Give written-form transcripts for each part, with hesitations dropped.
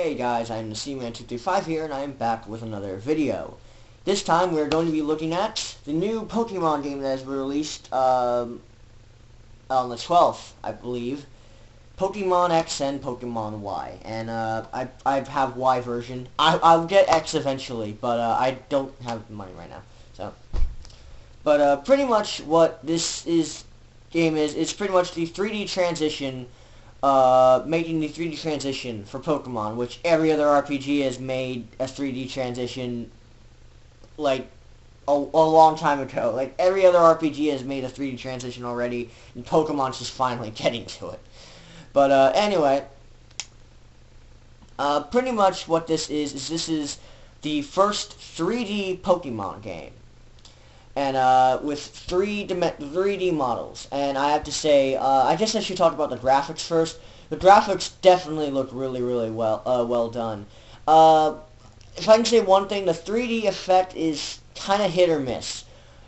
Hey guys, I'm the Seaman235 here, and I am back with another video. This time we're going to be looking at the new Pokemon game that has been released on the 12th, I believe. Pokemon X and Pokemon Y. And I have Y version. I'll get X eventually, but I don't have money right now. But pretty much what this game is, it's pretty much the 3D transition, making the 3D transition for Pokemon, which every other RPG has made a 3D transition, like, a long time ago. Like, every other RPG has made a 3D transition already, and Pokemon's just finally getting to it. But, anyway, pretty much what this is this is the first 3D Pokemon game. And with 3D models. And I have to say, I guess I should talk about the graphics first. The graphics definitely look really, really well done. If I can say one thing, the 3D effect is kind of hit or miss.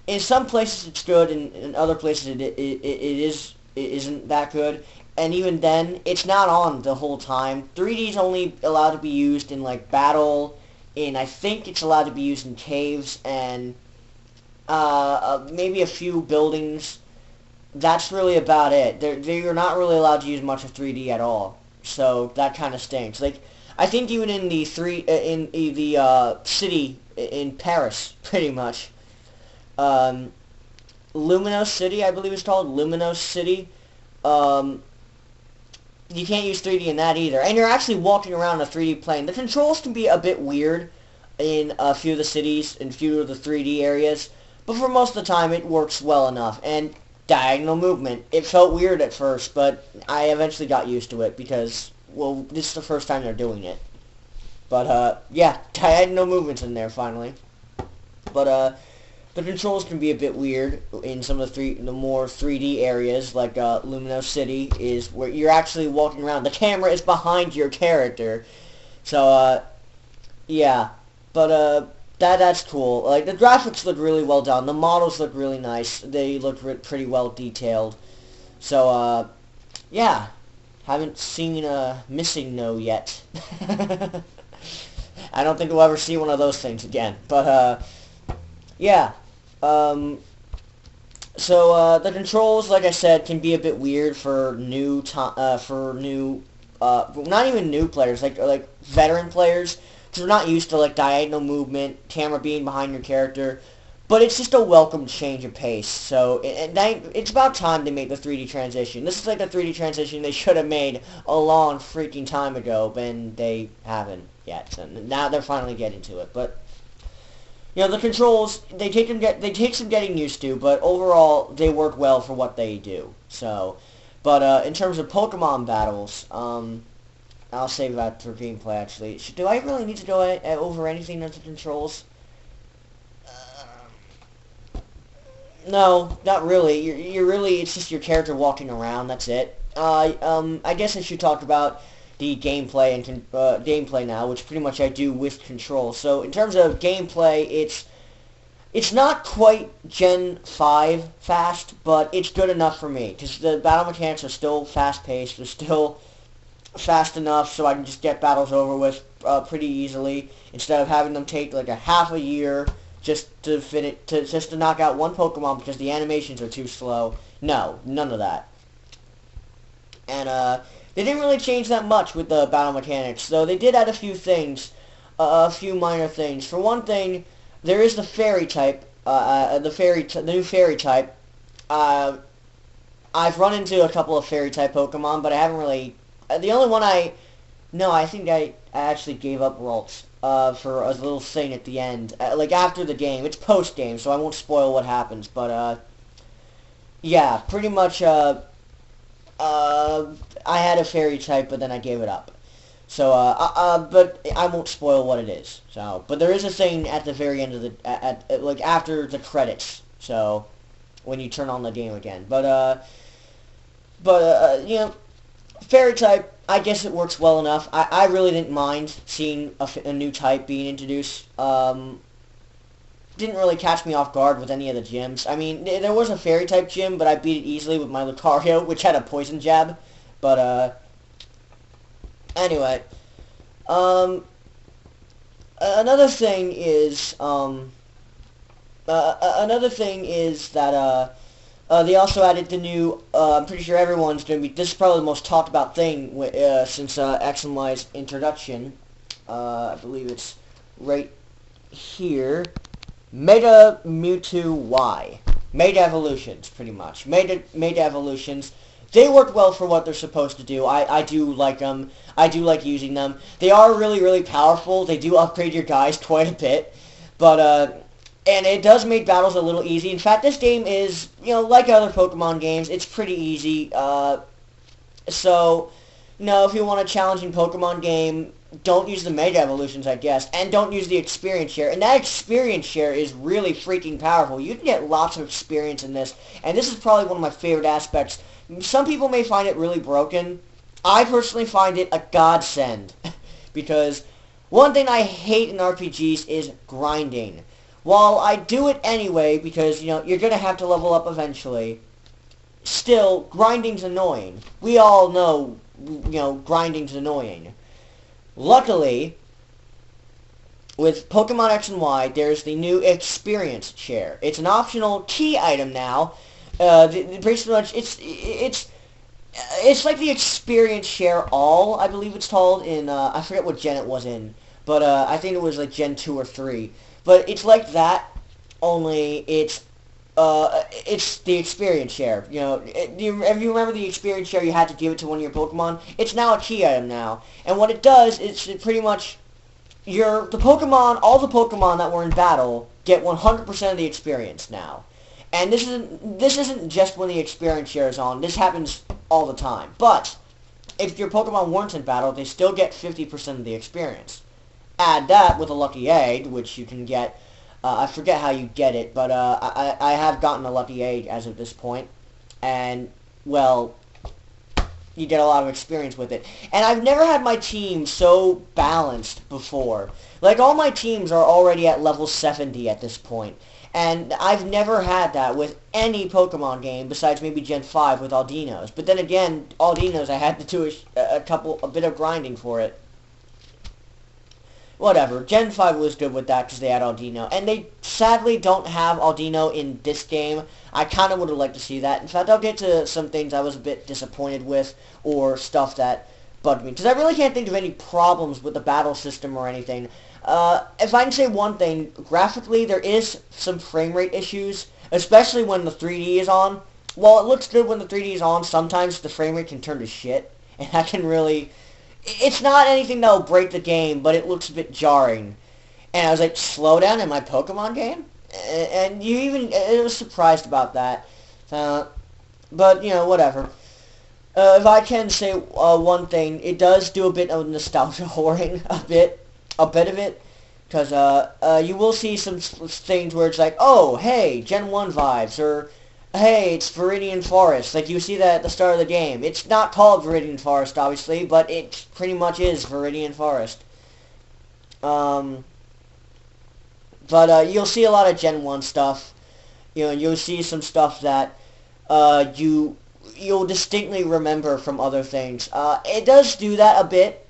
In some places it's good, and in other places it isn't that good. And even then, it's not on the whole time. 3D is only allowed to be used in like battle, and I think it's allowed to be used in caves and maybe a few buildings. That's really about it. They're not really allowed to use much of 3D at all. So that kind of stinks. Like, I think even in the city in Paris, pretty much, Luminos City, I believe it's called Luminos City. You can't use 3D in that either. And you're actually walking around a 3D plane. The controls can be a bit weird in a few of the cities, in a few of the 3D areas. But for most of the time, it works well enough. And diagonal movement. It felt weird at first, but I eventually got used to it because, well, this is the first time they're doing it. But, yeah, diagonal movement's in there, finally. But, the controls can be a bit weird in some of the more 3D areas, like, Luminos City, is where you're actually walking around. The camera is behind your character. So, yeah. But, that's cool. Like, the graphics look really well done. The models look really nice. They look pretty well detailed. So, yeah. Haven't seen a Missing No yet. I don't think we'll ever see one of those things again. But, yeah. So, the controls, like I said, can be a bit weird for not even new players, like veteran players. You're not used to like diagonal movement, camera being behind your character, but it's just a welcome change of pace. So it's about time they make the 3D transition. This is like a 3D transition they should have made a long freaking time ago, but they haven't yet. So now they're finally getting to it. But you know, the controls they take some getting used to, but overall they work well for what they do. So, but in terms of Pokemon battles, I'll save that for gameplay, actually. Do I really need to go over anything of the controls? No, not really. You're really, it's just your character walking around, that's it. I guess I should talk about the gameplay and gameplay now, which pretty much I do with controls. So, in terms of gameplay, it's not quite Gen 5 fast, but it's good enough for me, because the battle mechanics are still fast-paced, they're still fast enough so I can just get battles over with pretty easily instead of having them take like a half a year just to just to knock out one Pokemon because the animations are too slow. No, none of that. And they didn't really change that much with the battle mechanics, though they did add a few things, a few minor things. For one thing, there is the fairy type, the new fairy type. I've run into a couple of fairy type Pokemon, but I haven't really. The only one I think I actually gave up Ralts for a little thing at the end, like after the game. It's post-game, so I won't spoil what happens, but, yeah, pretty much, I had a fairy type, but then I gave it up. So, but I won't spoil what it is, so, but there is a thing at the very end of the, like, after the credits, so, when you turn on the game again, but, you know, fairy type, I guess it works well enough. I really didn't mind seeing a new type being introduced. Didn't really catch me off guard with any of the gyms. I mean, there was a fairy type gym, but I beat it easily with my Lucario, which had a poison jab. But, anyway, Um, another thing is that they also added the new. I'm pretty sure everyone's gonna be. This is probably the most talked about thing since X and Y's introduction. I believe it's right here. Meta Mewtwo Y. Meta evolutions, pretty much. Meta evolutions. They work well for what they're supposed to do. I do like them. I do like using them. They are really, really powerful. They do upgrade your guys quite a bit. But, and it does make battles a little easy. In fact, this game is, like other Pokemon games, it's pretty easy. So, if you want a challenging Pokemon game, don't use the Mega Evolutions, I guess, and don't use the Experience Share. And that Experience Share is really freaking powerful. You can get lots of experience in this, and this is probably one of my favorite aspects. Some people may find it really broken. I personally find it a godsend, because one thing I hate in RPGs is grinding. While I do it anyway, because, you're going to have to level up eventually, still, grinding's annoying. We all know, grinding's annoying. Luckily, with Pokemon X and Y, there's the new Experience Share. It's an optional key item now. Pretty much, it's like the Experience Share All, I believe it's called, in, I forget what gen it was in, but I think it was like Gen 2 or 3. But it's like that, only it's the Experience Share. If you remember the Experience Share, you had to give it to one of your Pokemon. It's now a key item now, and what it does is it pretty much all the Pokemon that were in battle get 100% of the experience now. And this isn't just when the Experience Share is on. This happens all the time. But if your Pokemon weren't in battle, they still get 50% of the experience. Add that with a Lucky Egg, which you can get. I forget how you get it, but I have gotten a Lucky Egg as of this point, and, well, you get a lot of experience with it. And I've never had my team so balanced before. Like, all my teams are already at level 70 at this point, and I've never had that with any Pokemon game besides maybe Gen 5 with Aldinos. But then again, Aldinos, I had to do a bit of grinding for it. Whatever. Gen 5 was good with that because they had Aldino. And they sadly don't have Aldino in this game. I kind of would have liked to see that. In fact, I'll get to some things I was a bit disappointed with or stuff that bugged me. Because I really can't think of any problems with the battle system or anything. If I can say one thing, graphically there is some frame rate issues, especially when the 3D is on. While it looks good when the 3D is on, sometimes the frame rate can turn to shit. And that can really... It's not anything that'll break the game, but it looks a bit jarring. And I was like, slow down in my Pokemon game? And I was surprised about that. But, whatever. If I can say one thing, it does do a bit of nostalgia whoring, a bit of it. Because you will see some things where it's like, oh, hey, Gen 1 vibes, or... hey, it's Viridian Forest. Like, you see that at the start of the game. It's not called Viridian Forest, obviously, but it pretty much is Viridian Forest. But you'll see a lot of Gen 1 stuff. You'll see some stuff that you'll distinctly remember from other things. It does do that a bit,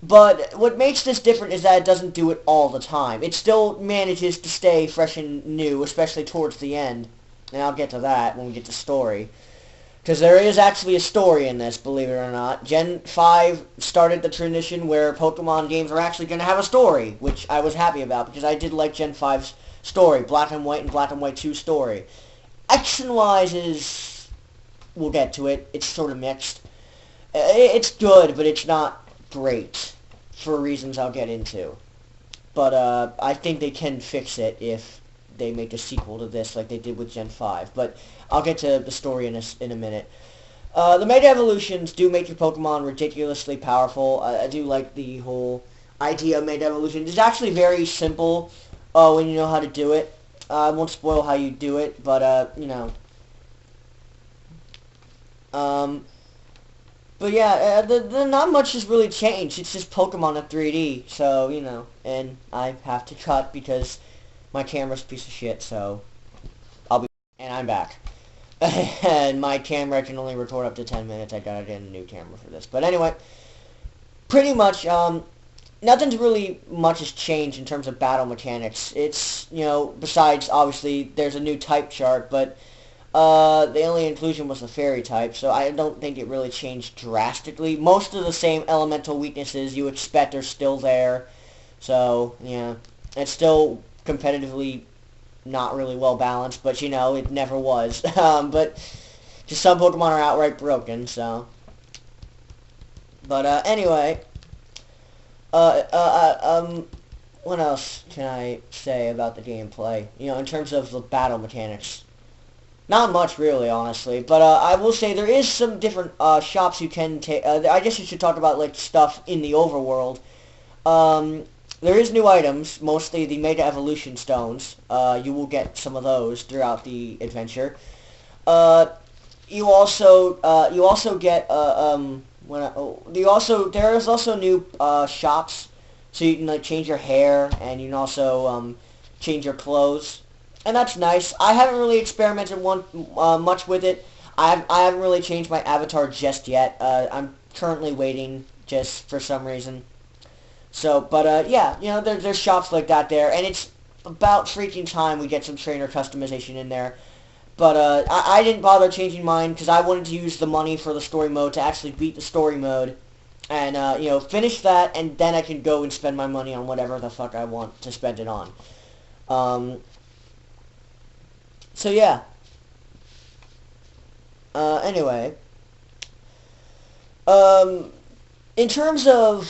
but what makes this different is that it doesn't do it all the time. It still manages to stay fresh and new, especially towards the end. And I'll get to that when we get to story. Because there is actually a story in this, believe it or not. Gen 5 started the tradition where Pokemon games are actually going to have a story, which I was happy about, because I did like Gen 5's story, Black and White and Black and White 2 story. X and Y's is... we'll get to it. It's sort of mixed. It's good, but it's not great, for reasons I'll get into. But I think they can fix it if... they make a sequel to this like they did with Gen 5. But I'll get to the story in a minute. The Mega Evolutions do make your Pokemon ridiculously powerful. I do like the whole idea of Mega Evolution. It's actually very simple when you know how to do it. I won't spoil how you do it, but, but yeah, not much has really changed. It's just Pokemon in 3D, so, and I have to cut because... my camera's a piece of shit, so and I'm back. And my camera can only record up to 10 minutes. I gotta get a new camera for this. But anyway, pretty much, nothing's really much has changed in terms of battle mechanics. It's, besides, obviously, there's a new type chart, but the only inclusion was the fairy type, so I don't think it really changed drastically. Most of the same elemental weaknesses you expect are still there, so, yeah. It's still competitively not really well balanced, but, it never was. But just some Pokemon are outright broken, so. But, anyway, what else can I say about the gameplay? In terms of the battle mechanics. Not much, really, honestly. But I will say there is some different shops you can take. I guess you should talk about like stuff in the overworld. There is new items, mostly the Mega Evolution Stones. You will get some of those throughout the adventure. You also get there is also new shops, so you can like change your hair and you can also change your clothes. And that's nice. I haven't really experimented much with it. I haven't really changed my avatar just yet. I'm currently waiting just for some reason. So, but yeah, there's shops like that there, and it's about freaking time we get some trainer customization in there. But I didn't bother changing mine because I wanted to use the money for the story mode to actually beat the story mode, and finish that, and then I can go and spend my money on whatever the fuck I want to spend it on. So yeah. Anyway, um, in terms of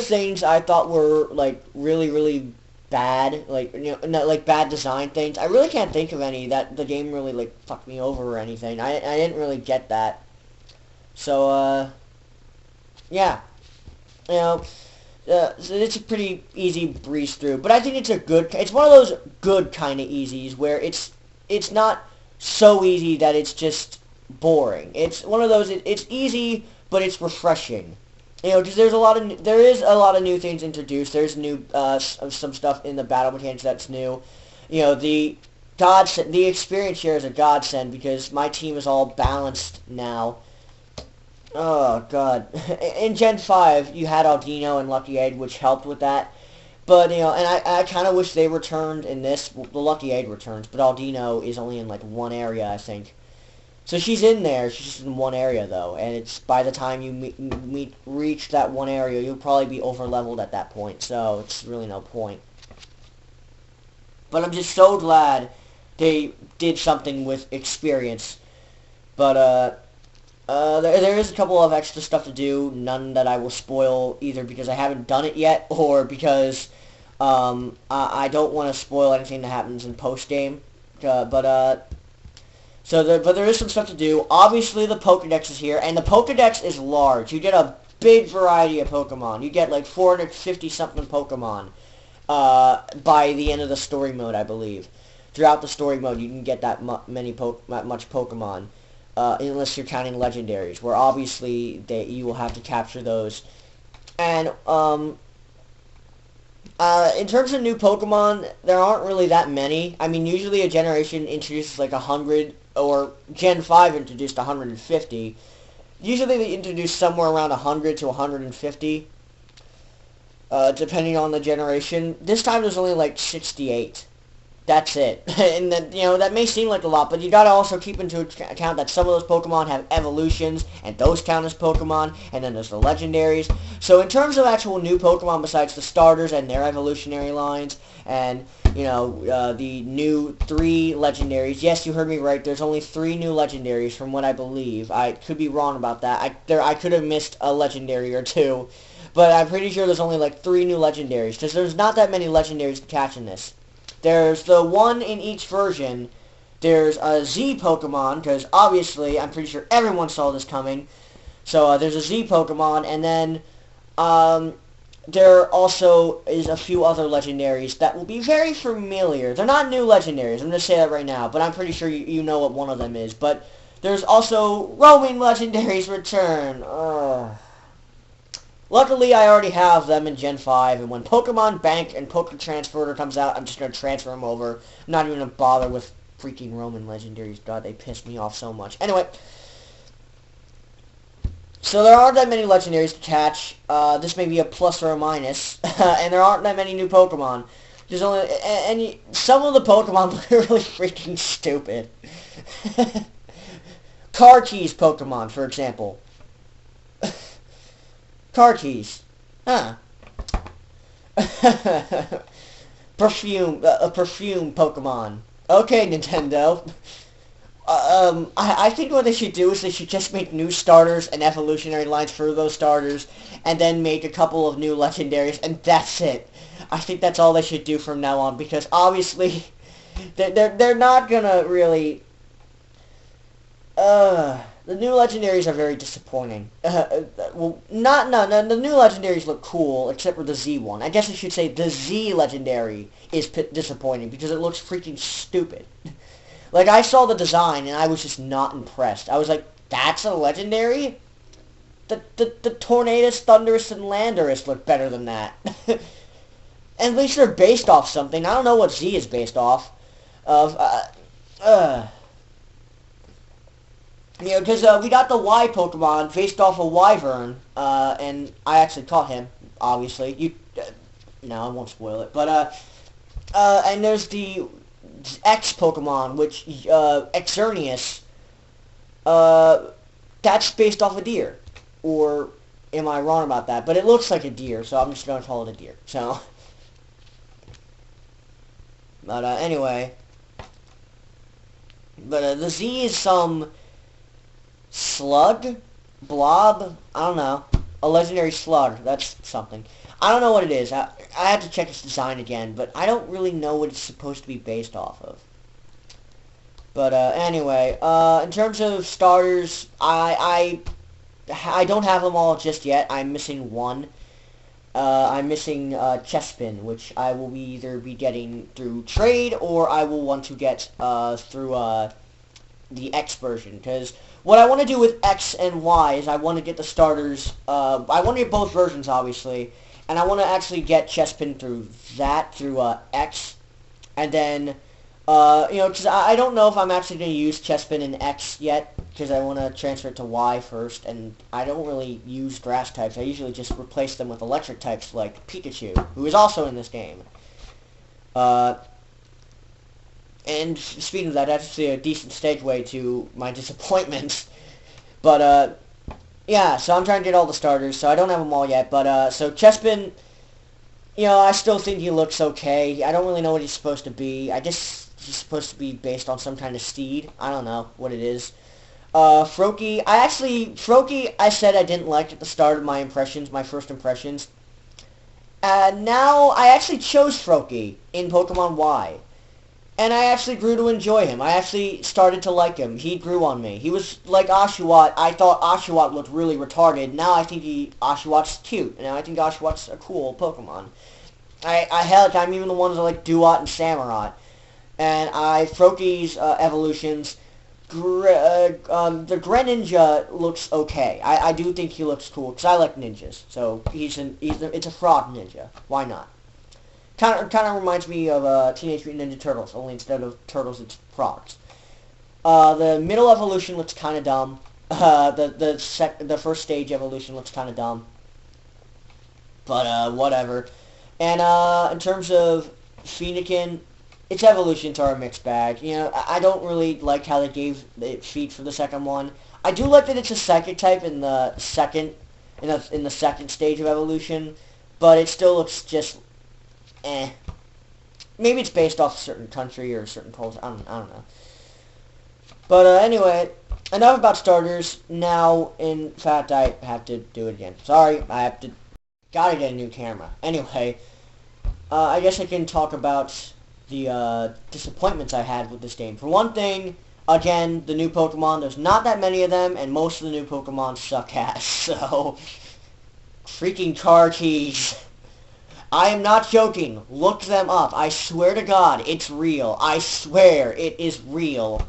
things I thought were like really really bad, like not like bad design things, I really can't think of any that the game really like fucked me over or anything. I didn't really get that. So yeah, you know. So it's a pretty easy breeze through, but I think it's one of those good kind of easies where it's not so easy that it's just boring. It's one of those, it's easy, but it's refreshing. Because there is a lot of new things introduced. There's new, some stuff in the battle mechanics that's new. The experience here is a godsend because my team is all balanced now. Oh, God. In Gen 5, you had Aldino and Lucky Egg, which helped with that. But, and I kind of wish they returned in this. The Lucky Egg returns, but Aldino is only in, like, one area, I think. So she's in there. She's just in one area, though. And it's by the time you reach that one area, you'll probably be over-leveled at that point. So it's really no point. But I'm just so glad they did something with experience. But, there is a couple of extra stuff to do, none that I will spoil either because I haven't done it yet or because I don't want to spoil anything that happens in post-game. But there is some stuff to do. Obviously, the Pokedex is here, and the Pokedex is large. You get a big variety of Pokemon. You get like 450-something Pokemon by the end of the story mode, I believe. Throughout the story mode, you can get that much Pokemon. Unless you're counting legendaries, where obviously you will have to capture those. And in terms of new Pokemon, there aren't really that many. I mean, usually a generation introduces like 100, or Gen 5 introduced 150. Usually they introduce somewhere around 100 to 150, depending on the generation. This time there's only like 68. That's it. And then, that may seem like a lot, but you gotta also keep into account that some of those Pokemon have evolutions, and those count as Pokemon, and then there's the legendaries. So in terms of actual new Pokemon besides the starters and their evolutionary lines, and, the new 3 legendaries, yes, you heard me right, there's only 3 new legendaries from what I believe. I could be wrong about that. I could have missed a legendary or 2, but I'm pretty sure there's only like 3 new legendaries, because there's not that many legendaries to catch in this. There's the one in each version. There's a Z Pokemon, because obviously, I'm pretty sure everyone saw this coming. So there's a Z Pokemon, and then there also is a few other legendaries that will be very familiar. They're not new legendaries, I'm going to say that right now, but I'm pretty sure you know what one of them is. But there's also roaming legendaries return. Ugh. Luckily, I already have them in Gen 5, and when Pokemon Bank and Poke Transporter comes out, I'm just going to transfer them over. I'm not even going to bother with freaking Roman Legendaries. God, they pissed me off so much. Anyway, So there aren't that many legendaries to catch. This may be a plus or a minus. And there aren't that many new Pokemon. There's only... And some of the Pokemon are really freaking stupid. Carkeys Pokemon, for example. Carkeys. Huh. A perfume Pokemon. Okay, Nintendo. I think what they should do is they should just make new starters and evolutionary lines for those starters, and then make a couple of new legendaries, and that's it. I think that's all they should do from now on, because obviously they're not gonna really. The new legendaries are very disappointing. Well, the new legendaries look cool, except for the Z one. I guess I should say the Z legendary is disappointing because it looks freaking stupid. Like, I saw the design, and I was just not impressed. I was like, that's a legendary? The Tornadus, Thundurus, and Landorus look better than that. At least they're based off something. I don't know what Z is based off of. Because we got the Y Pokemon based off of Wyvern, and I actually caught him, obviously. No, I won't spoil it. But, and there's the X Pokemon, which, Xerneas, that's based off a deer. Or am I wrong about that? But it looks like a deer, so I'm just going to call it a deer. So, but, anyway. But, the Z is some slug? Blob? I don't know. A legendary slug. That's something. I don't know what it is. I have to check its design again, but I don't really know what it's supposed to be based off of. But anyway, in terms of starters, I don't have them all just yet. I'm missing one. I'm missing Chespin, which I will either be getting through trade, or I will want to get through the X version. Because what I want to do with X and Y is I want to get the starters. I want to get both versions, obviously. And I want to actually get Chespin through X, and then, because I don't know if I'm actually going to use Chespin in X yet, because I want to transfer it to Y first, and I don't really use grass types. I usually just replace them with electric types like Pikachu, who is also in this game. And speaking of that, that's actually a decent segue to my disappointments. But, yeah, so I'm trying to get all the starters, so I don't have them all yet, but, so Chespin, I still think he looks okay. I don't really know what he's supposed to be. I guess he's supposed to be based on some kind of steed. I don't know what it is. Froakie, Froakie, I said I didn't like at the start of my first impressions. Now, I actually chose Froakie in Pokemon Y. And I actually grew to enjoy him. I actually started to like him. He grew on me. He was like Oshawott. I thought Oshawott looked really retarded. Now I think Oshawott's cute. And now I think Oshawott's a cool Pokemon. I'm even the ones that like Duat and Samurott. And Froakie's evolutions, the Greninja looks okay. I do think he looks cool, because I like ninjas. So it's a frog ninja. Why not? Kind of reminds me of Teenage Mutant Ninja Turtles, only instead of turtles, it's frogs. The middle evolution looks kind of dumb. The first stage evolution looks kind of dumb. But whatever. And in terms of Fennekin, its evolutions are a mixed bag. I don't really like how they gave it feet for the second one. I do like that it's a psychic type in the second stage of evolution, but it still looks just Maybe it's based off a certain country or certain polls. I don't know. But anyway, enough about starters. Now, in fact, I have to do it again. Sorry, gotta get a new camera. Anyway, I guess I can talk about the disappointments I had with this game. For one thing, again, the new Pokemon. There's not that many of them, and most of the new Pokemon suck ass. So, freaking Carkeys. I am not joking. Look them up. I swear to God, it's real. I swear it is real.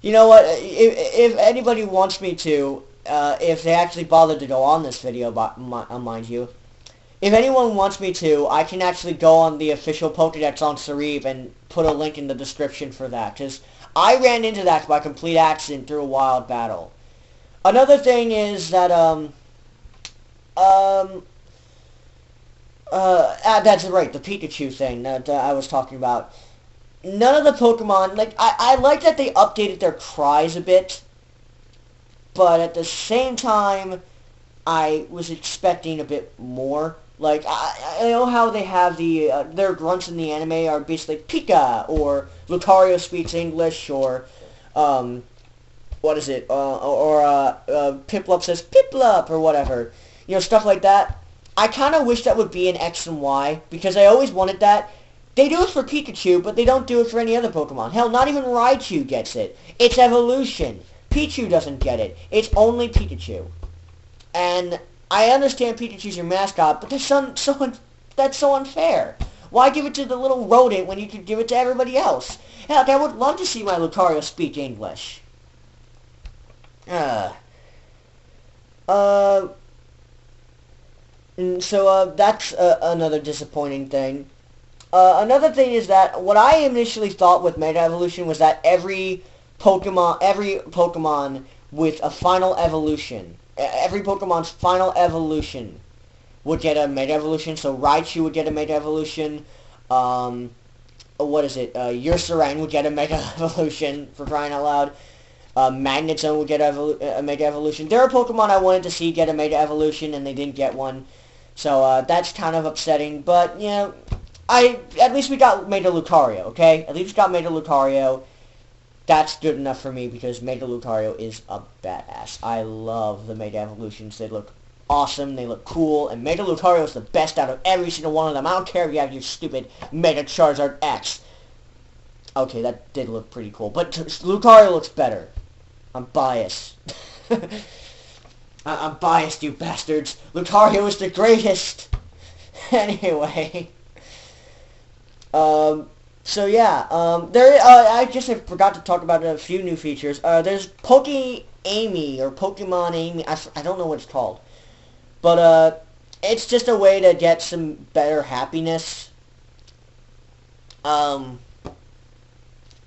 You know what? If anybody wants me to, if they actually bother to go on this video, mind you, if anyone wants me to, I can actually go on the official Pokedex on Sarib and put a link in the description for that. Because I ran into that by complete accident through a wild battle. Another thing is that um that's right, the Pikachu thing that I was talking about. None of the Pokemon, like, I like that they updated their cries a bit, but at the same time, I was expecting a bit more. Like, I know how they have their grunts in the anime are basically Pika, or Lucario speaks English, or, what is it, Piplup says Piplup, or whatever. You know, stuff like that. I kind of wish that would be an X and Y, because I always wanted that. They do it for Pikachu, but they don't do it for any other Pokemon. Hell, not even Raichu gets it. It's evolution. Pichu doesn't get it. It's only Pikachu. And I understand Pikachu's your mascot, but that's so unfair. Why give it to the little rodent when you could give it to everybody else? Heck, I would love to see my Lucario speak English. Uh, uh, so that's another disappointing thing. Another thing is that what I initially thought with Mega Evolution was that every Pokemon with a final evolution, every Pokemon's final evolution would get a Mega Evolution. So Raichu would get a Mega Evolution. What is it? Ursaring would get a Mega Evolution, for crying out loud. Magneton would get a Mega Evolution. There are Pokemon I wanted to see get a Mega Evolution, and they didn't get one. So that's kind of upsetting. But, you know, at least we got Mega Lucario, okay? At least we got Mega Lucario. That's good enough for me, because Mega Lucario is a badass. I love the Mega Evolutions. They look awesome, they look cool, and Mega Lucario is the best out of every single one of them. I don't care if you have your stupid Mega Charizard X. Okay, that did look pretty cool, but Lucario looks better. I'm biased. I'm biased, you bastards. Lucario is the greatest. Anyway. So yeah, I guess I forgot to talk about a few new features. There's Poke Amy, or Pokemon Amy, I don't know what it's called. But, it's just a way to get some better happiness. Yeah,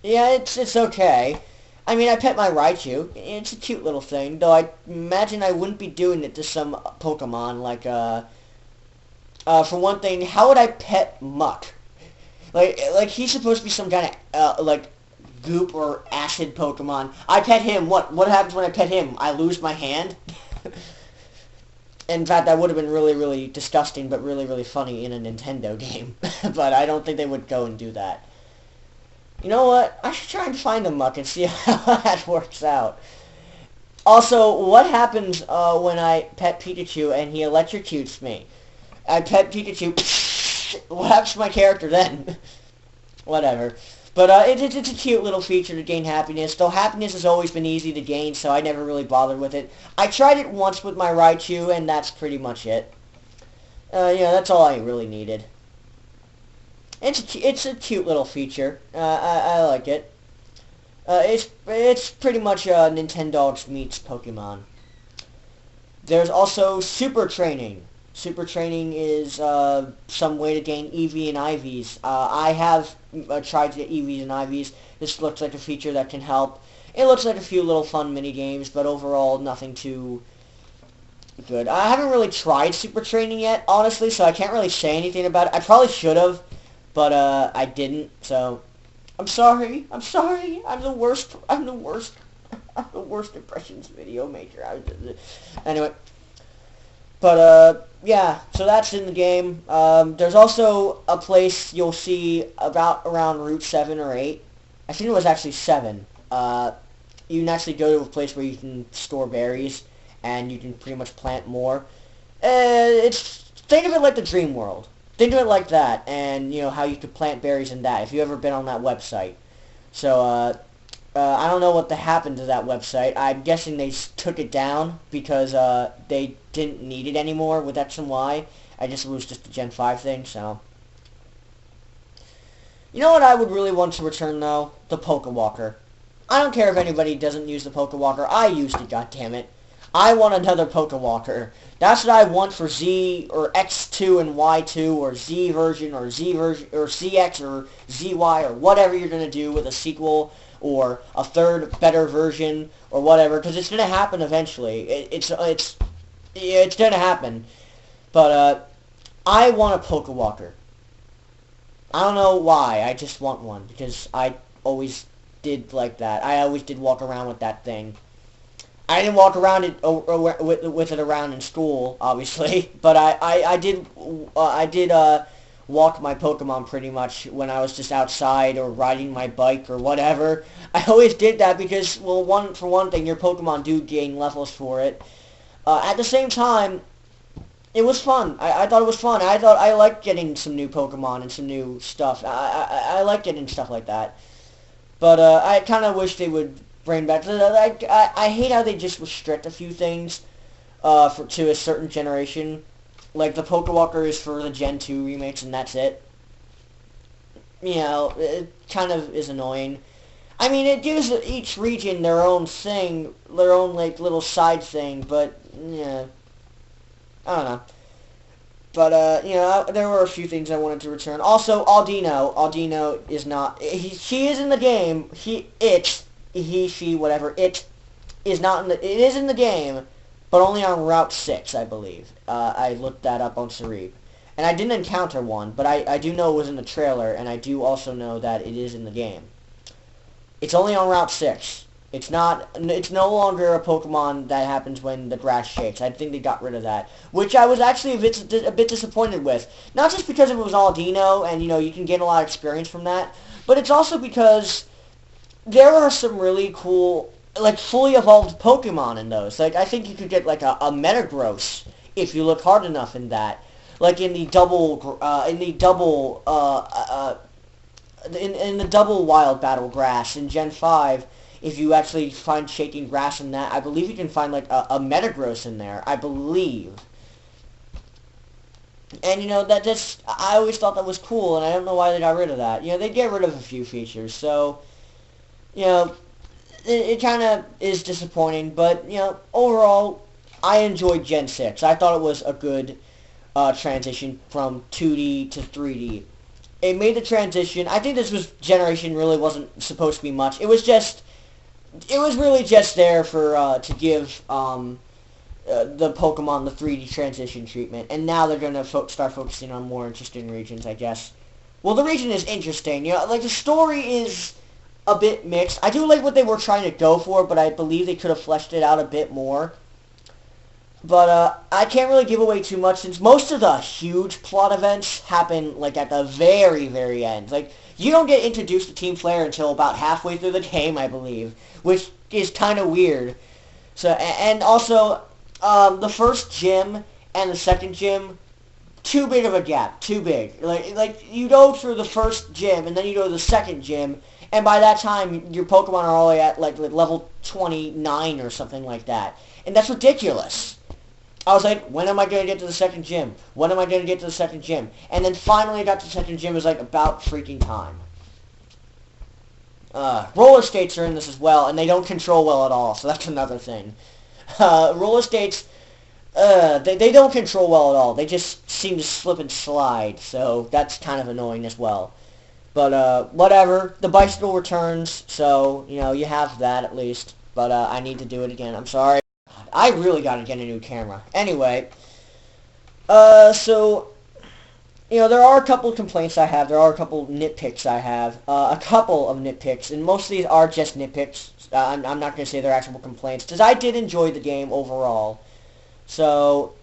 it's okay. I mean, I pet my Raichu. It's a cute little thing, though I imagine I wouldn't be doing it to some Pokemon, like, for one thing, how would I pet Muck? Like he's supposed to be some kind of, like, goop or acid Pokemon. I pet him, what happens when I pet him? I lose my hand? In fact, that would have been really, really disgusting, but really, really funny in a Nintendo game. But I don't think they would go and do that. You know what? I should try and find a Muck and see how that works out. Also, what happens when I pet Pikachu and he electrocutes me? I pet Pikachu. What happens to my character then? Whatever. But it's a cute little feature to gain happiness, though happiness has always been easy to gain, so I never really bothered with it. I tried it once with my Raichu, and that's pretty much it. Yeah, that's all I really needed. It's a cute little feature. I like it. It's pretty much Nintendogs meets Pokemon. There's also Super Training. Super Training is some way to gain EV and IVs. I have tried to get EVs and IVs. This looks like a feature that can help. It looks like a few little fun mini games, but overall nothing too good. I haven't really tried Super Training yet, honestly, so I can't really say anything about it. I probably should have, but I didn't. So I'm sorry. I'm sorry. I'm the worst. I'm the worst. I'm the worst impressions video maker. Anyway. But, yeah, so that's in the game. There's also a place you'll see around Route 7 or 8. I think it was actually 7. You can actually go to a place where you can store berries, and you can pretty much plant more. Think of it like the Dream World. Think of it like that, and, you know, how you could plant berries in that, if you've ever been on that website. So, I don't know what happened to that website. I'm guessing they took it down because they didn't need it anymore with X and Y. I guess it was just a Gen 5 thing, so. You know what I would really want to return, though? The Pokewalker. I don't care if anybody doesn't use the Pokewalker. I used it, goddammit. I want another Pokewalker. That's what I want for Z or X2 and Y2 or Z version or CX or ZY or whatever you're going to do with a sequel or a third better version or whatever, because it's gonna happen eventually. It's gonna happen. But I want a Pokewalker. I don't know why. I just want one because I always did like that. I always did walk around with that thing. I didn't walk around it with it around in school, obviously, but I did walk my Pokemon pretty much when I was just outside or riding my bike or whatever. I always did that because, well, for one thing, your Pokemon do gain levels for it. At the same time, it was fun. I thought it was fun. I liked getting some new Pokemon and some new stuff. I like getting stuff like that. But I kind of wish they would bring back. I hate how they just restrict a few things to a certain generation. Like the Pokewalker is for the Gen 2 remakes and that's it. You know, it kind of is annoying. I mean, it gives each region their own thing, their own like little side thing, but yeah. I don't know. But, you know, there were a few things I wanted to return. Also, Aldino. Aldino is not... She is in the game. She, whatever. It is not in the... It is in the game, but only on Route 6, I believe. I looked that up on Cereeb. And I didn't encounter one, but I do know it was in the trailer, and I do also know that it is in the game. It's only on Route 6. It's no longer a Pokemon that happens when the grass shakes. I think they got rid of that, which I was actually a bit disappointed with. Not just because it was Aldino, and, you know, you can get a lot of experience from that, but it's also because there are some really cool, like, fully evolved Pokemon in those. Like, I think you could get, like, a Metagross if you look hard enough in that. Like, in the double wild battle grass in Gen 5, if you actually find shaking grass in that, I believe you can find, like, a Metagross in there, I believe. And, you know, I always thought that was cool, and I don't know why they got rid of that. You know, they get rid of a few features, so, you know, it kind of is disappointing, but, you know, overall, I enjoyed Gen 6. I thought it was a good transition from 2D to 3D. It made the transition. I think this generation really wasn't supposed to be much. It was really just there for to give the Pokemon the 3D transition treatment, and now they're gonna start focusing on more interesting regions, I guess. Well, the region is interesting. You know, like the story is a bit mixed. I do like what they were trying to go for, but I believe they could have fleshed it out a bit more. But I can't really give away too much since most of the huge plot events happen like at the very, very end. Like, you don't get introduced to Team Flare until about halfway through the game, I believe, which is kind of weird. So, and also, the first gym and the second gym, too big of a gap, too big. Like you go through the first gym and then you go to the second gym, and by that time your Pokemon are all at like level 29 or something like that, and that's ridiculous. I was like, when am I going to get to the second gym? When am I going to get to the second gym? And then finally I got to the second gym. It was like about freaking time. Roller skates are in this as well, and they don't control well at all, so that's another thing. Roller skates, they don't control well at all. They just seem to slip and slide, so that's kind of annoying as well. But, whatever. The bicycle returns, so, you know, you have that at least. But, I need to do it again. I'm sorry. I really gotta get a new camera. Anyway, so, you know, there are a couple of complaints I have. There are a couple of nitpicks I have. A couple of nitpicks, and most of these are just nitpicks. I'm not going to say they're actual complaints, because I did enjoy the game overall. So,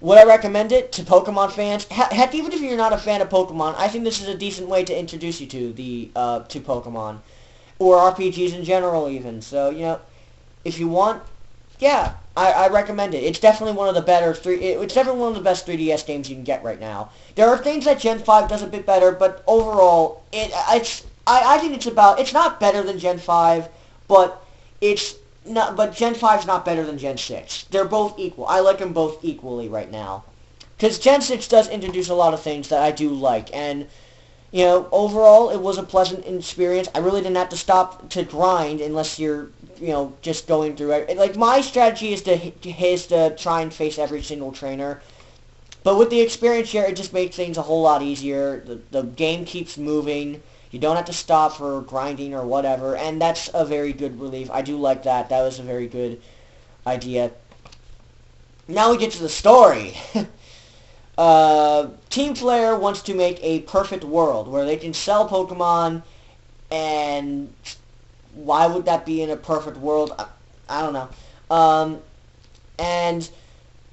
would I recommend it to Pokemon fans? Heck, even if you're not a fan of Pokemon, I think this is a decent way to introduce you to to Pokemon. Or RPGs in general, even. So, you know, if you want... Yeah, I recommend it. It's definitely one of the better it's definitely one of the best 3DS games you can get right now. There are things that Gen 5 does a bit better, but overall, I think it's not better than Gen 5, but Gen 5's not better than Gen 6. They're both equal. I like them both equally right now. Because Gen 6 does introduce a lot of things that I do like, and you know, overall, it was a pleasant experience. I really didn't have to stop to grind unless you're, you know, just going through it. Like, my strategy is to try and face every single trainer. But with the experience share, it just makes things a whole lot easier. The game keeps moving. You don't have to stop for grinding or whatever, and that's a very good relief. I do like that. That was a very good idea. Now we get to the story. Team Flare wants to make a perfect world where they can sell Pokemon, and why would that be in a perfect world? I don't know. And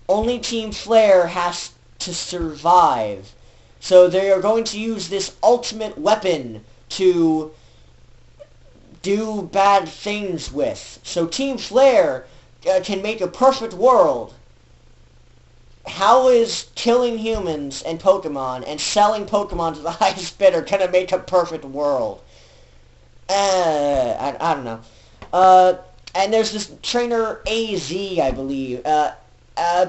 only Team Flare has to survive. So they are going to use this ultimate weapon to do bad things with. So Team Flare can make a perfect world. How is killing humans and Pokemon and selling Pokemon to the highest bidder going to make a perfect world? I don't know. And there's this trainer AZ, I believe.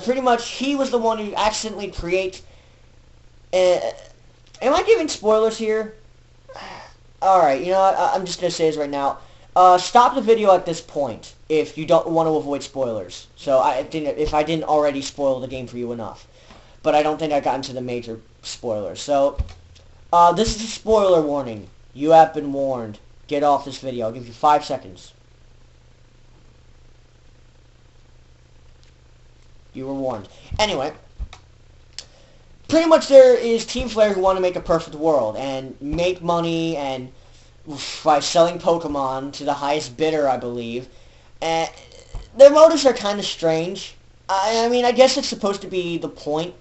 Pretty much, he was the one who accidentally create... am I giving spoilers here? Alright, you know what? I'm just going to say this right now. Stop the video at this point if you don't want to avoid spoilers. So if I didn't already spoil the game for you enough. But I don't think I got into the major spoilers. So, this is a spoiler warning. You have been warned. Get off this video. I'll give you 5 seconds. You were warned. Anyway, pretty much there is Team Flare who want to make a perfect world and make money and by selling Pokemon to the highest bidder, I believe. And their motives are kind of strange. I mean, I guess it's supposed to be the point.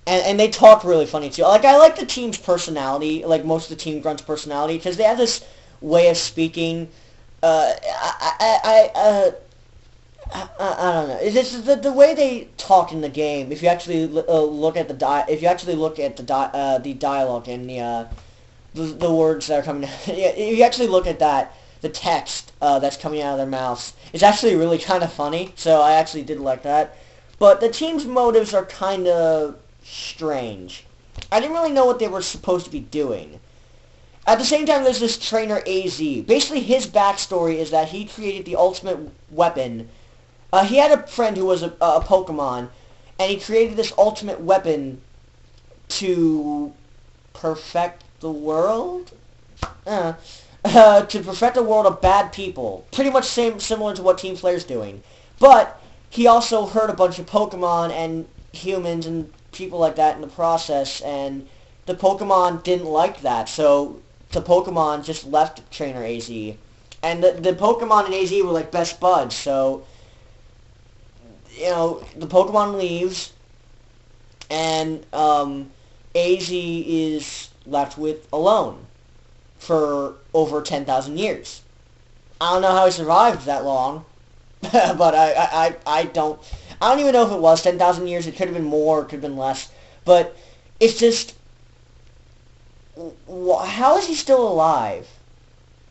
And they talk really funny too. Like, I like the team's personality, like most of the Team Grunt's personality, because they have this way of speaking. I don't know. It's just the way they talk in the game. If you actually look at the the dialogue and the words that are coming, if you actually look at that, the text that's coming out of their mouths, it's actually really kind of funny. So I actually did like that. But the team's motives are kind of strange. I didn't really know what they were supposed to be doing. At the same time, there's this trainer AZ. Basically, his backstory is that he created the ultimate weapon. He had a friend who was a Pokemon, and he created this ultimate weapon to perfect the world? To perfect the world of bad people. Pretty much similar to what Team Flare's doing. But he also hurt a bunch of Pokemon and humans and people like that in the process, and the Pokemon didn't like that, so the Pokemon just left Trainer AZ. And the Pokemon and AZ were like best buds, so, you know, the Pokemon leaves, and AZ is left with alone for over 10,000 years. I don't know how he survived that long, but I don't even know if it was 10,000 years. It could have been more, it could have been less, but it's just, how is he still alive?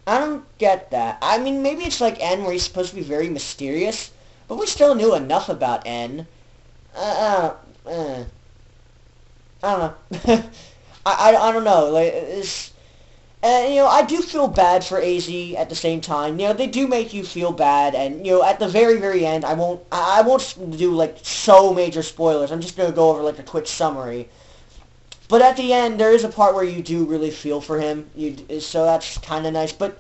I don't get that. I mean, maybe it's like N, where he's supposed to be very mysterious, but we still knew enough about N. I don't know. I don't know. Like, it's, you know, I do feel bad for AZ at the same time. You know, they do make you feel bad, and, you know, at the very, very end, I won't do, like, so major spoilers. I'm just going to go over, like, a quick summary. But at the end, there is a part where you do really feel for him, so that's kind of nice. But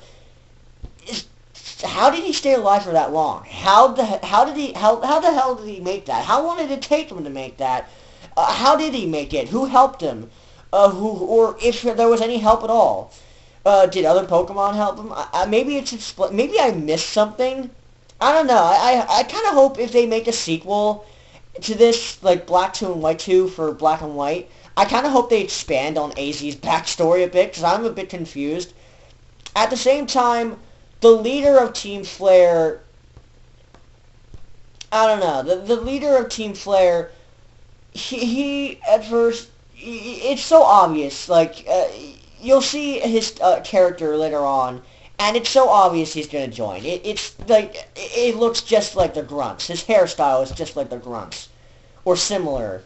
how did he stay alive for that long? How the hell did he make that? How long did it take him to make that? How did he make it? Who helped him? Or if there was any help at all? Did other Pokemon help him? Maybe maybe I missed something. I don't know. I kind of hope if they make a sequel to this, like Black 2 and White 2 for Black and White, I kind of hope they expand on AZ's backstory a bit, because I'm a bit confused. At the same time, the leader of Team Flare, I don't know, the leader of Team Flare, he at first, it's so obvious, like, you'll see his character later on, and it's so obvious he's going to join. It's like, it looks just like the Grunts. His hairstyle is just like the Grunts, or similar.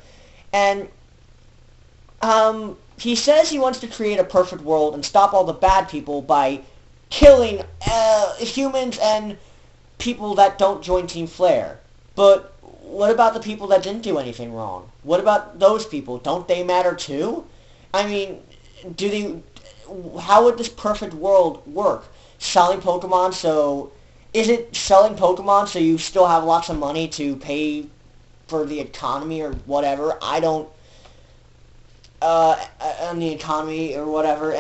And he says he wants to create a perfect world and stop all the bad people by killing humans and people that don't join Team Flare. But what about the people that didn't do anything wrong? What about those people? Don't they matter too? I mean, how would this perfect world work? Selling Pokemon, so is it selling Pokemon so you still have lots of money to pay for the economy or whatever? I don't, on the economy or whatever,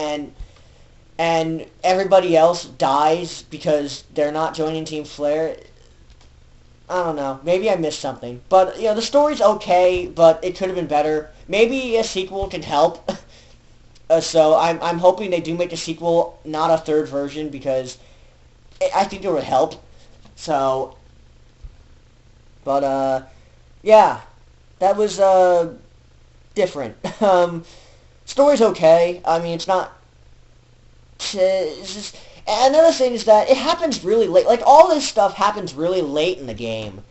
and everybody else dies because they're not joining Team Flare. I don't know. Maybe I missed something. But, the story's okay, but it could have been better. Maybe a sequel can help. So I'm hoping they do make a sequel, not a third version, because I think it would help. So, but, yeah. That was, different. Story's okay. I mean, it's not... It's just, another thing is that it happens really late. Like, all this stuff happens really late in the game.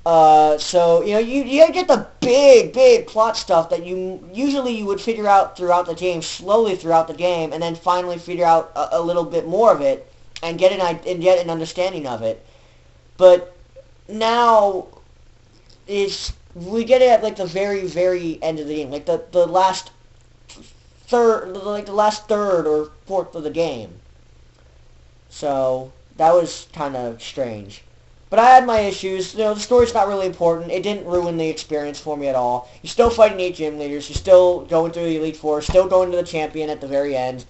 So, you get the big plot stuff that usually you would figure out throughout the game, slowly throughout the game, and then finally figure out a little bit more of it, and get an understanding of it. But now, we get it at, like, the very end of the game. Like, the last third or fourth of the game. So, that was kind of strange. But I had my issues. The story's not really important. It didn't ruin the experience for me at all. You're still fighting 8 gym leaders. You're still going through the Elite Four. Still going to the champion at the very end.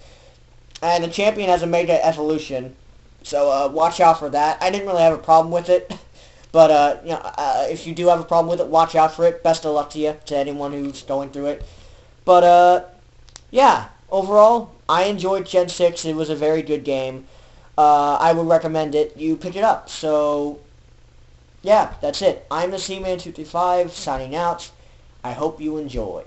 And the champion has a Mega Evolution. So watch out for that. I didn't really have a problem with it. But, if you do have a problem with it, watch out for it. Best of luck to you, to anyone who's going through it. But, yeah. Overall, I enjoyed Gen 6. It was a very good game. I would recommend it. You pick it up. So... yeah, that's it. I'm the Seaman235, signing out. I hope you enjoy.